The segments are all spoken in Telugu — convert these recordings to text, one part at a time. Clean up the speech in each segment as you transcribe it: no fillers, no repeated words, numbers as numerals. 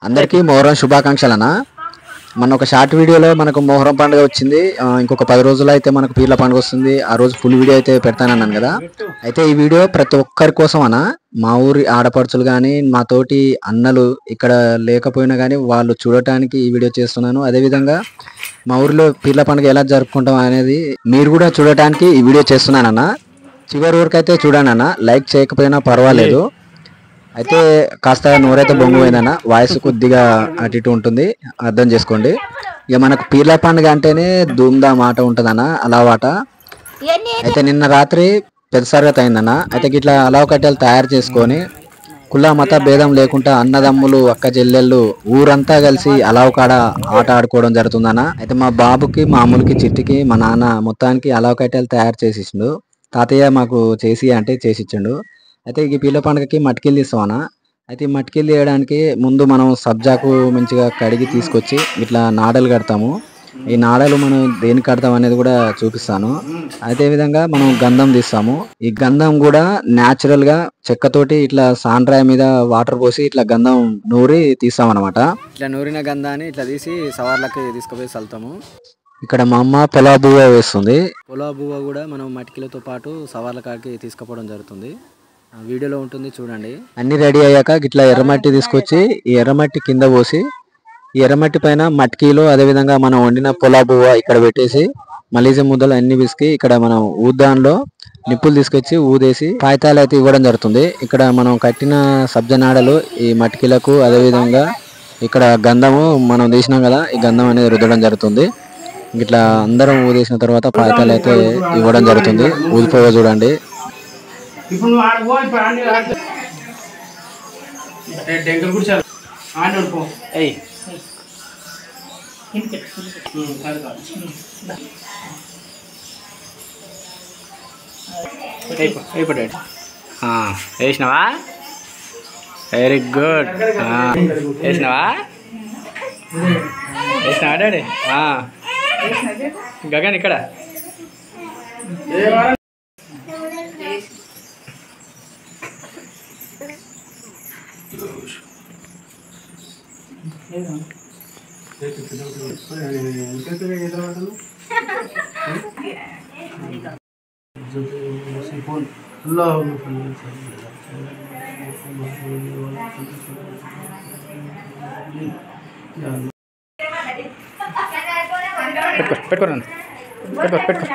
అందరికీ మొహరం శుభాకాంక్షలనా. మన ఒక షార్ట్ వీడియోలో మనకు మొహరం పండుగ వచ్చింది. ఇంకొక 10 రోజులు అయితే మనకు పీర్ల పండుగ వస్తుంది. ఆ రోజు ఫుల్ వీడియో అయితే పెడతానన్నాను కదా. అయితే ఈ వీడియో ప్రతి ఒక్కరి కోసం అనా, మా ఊరి ఆడపడుచులు కానీ మా తోటి అన్నలు ఇక్కడ లేకపోయినా కానీ వాళ్ళు చూడటానికి ఈ వీడియో చేస్తున్నాను. అదేవిధంగా మా ఊరిలో పీర్ల పండుగ ఎలా జరుపుకుంటాం అనేది మీరు కూడా చూడటానికి ఈ వీడియో చేస్తున్నానన్నా. చివరి వరకు అయితే చూడండి, లైక్ చేయకపోయినా పర్వాలేదు. అయితే కాస్త నోరైతే బొంగు పోయిందన్న, వాయిస్ కొద్దిగా అటు ఇటు ఉంటుంది, అర్థం చేసుకోండి. ఇక మనకు పీర్ల పండుగ అంటేనే ధూమ్ధామ్ ఆట ఉంటుందన్న, అలావాట. అయితే నిన్న రాత్రి పెద్ద సరగతి అయిందన్న. అయితే ఇట్లా అలావ కట్టెలు తయారు చేసుకొని కుల మత భేదం లేకుండా అన్నదమ్ములు అక్క చెల్లెళ్ళు ఊరంతా కలిసి అలావ కాడ ఆట ఆడుకోవడం జరుగుతుందన్న. అయితే మా బాబుకి మా అమ్ములకి చిట్టికి మా నాన్న మొత్తానికి అలావ కట్టెలు తయారు చేసిచ్చిండు. తాతయ్య మాకు చేసి అంటే చేసిచ్చిండు. అయితే ఈ పీర్ల పండుగకి మట్టికెళ్ళి తీస్తామన్నా. అయితే ఈ మట్టికెళ్ళి తీయడానికి ముందు మనం సబ్జాకు మంచిగా కడిగి తీసుకొచ్చి ఇట్లా నాడలు కడతాము. ఈ నాడలు మనం దేనికి కడతాం అనేది కూడా చూపిస్తాను. అదేవిధంగా మనం గంధం తీస్తాము. ఈ గంధం కూడా న్యాచురల్ గా చెక్కతోటి ఇట్లా సాండ్రాయి మీద వాటర్ పోసి ఇట్లా గంధం నూరి తీస్తాం అనమాట. ఇట్లా నూరిన గంధాన్ని ఇట్లా తీసి సవార్లకి తీసుకుపోయి చల్లుతాము. ఇక్కడ మా అమ్మ పొలా బువ్వ వేస్తుంది. పొలా బువ్వ కూడా మనం మట్టికిలతో పాటు సవార్ల కాడికి తీసుకుపోవడం జరుగుతుంది. వీడియోలో ఉంటుంది చూడండి. అన్ని రెడీ అయ్యాక ఇట్లా ఎర్రమట్టి తీసుకొచ్చి ఈ ఎర్రమట్టి కింద పోసి ఈ ఎర్రమట్టి పైన మట్టికీలో అదేవిధంగా మనం వండిన పొలా బువ్వ ఇక్కడ పెట్టేసి మలీజ ముద్దలు అన్ని విసికి ఇక్కడ మనం ఊద్దాన్లో నిప్పులు తీసుకొచ్చి ఊదేసి కాగితాలు అయితే ఇవ్వడం జరుగుతుంది. ఇక్కడ మనం కట్టిన సబ్జ నాడలు ఈ మట్టికీలకు అదేవిధంగా ఇక్కడ గంధము మనం తీసినాం కదా, ఈ గంధం అనేది రుద్దడం జరుగుతుంది. ఇట్లా అందరం ఊదేసిన తర్వాత కాగితాలు అయితే ఇవ్వడం జరుగుతుంది. ఊదిపోవ చూడండి. ఇప్పుడు వేసినావా? Very good. వేసినావా? వేసినావా డాడీ? గగన్ ఇక్కడ పెట్టుకోరండి, పెట్టుకో.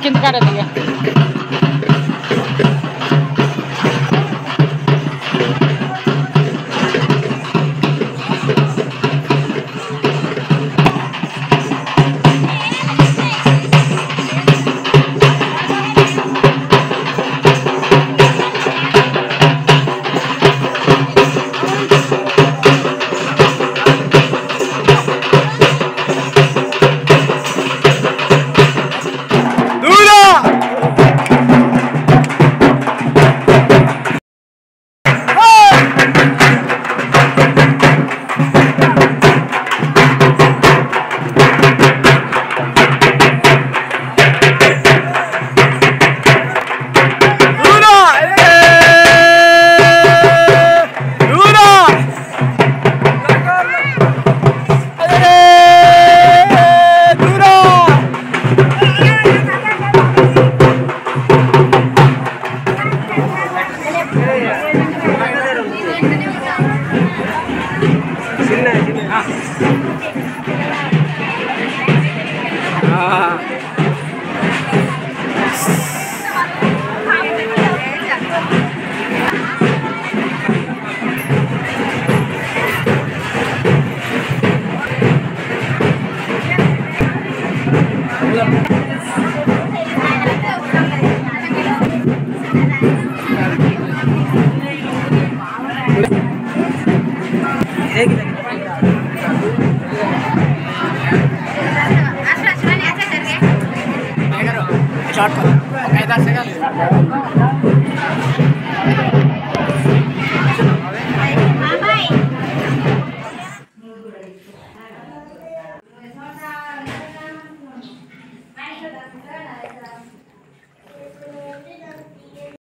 కింద కాడేది एक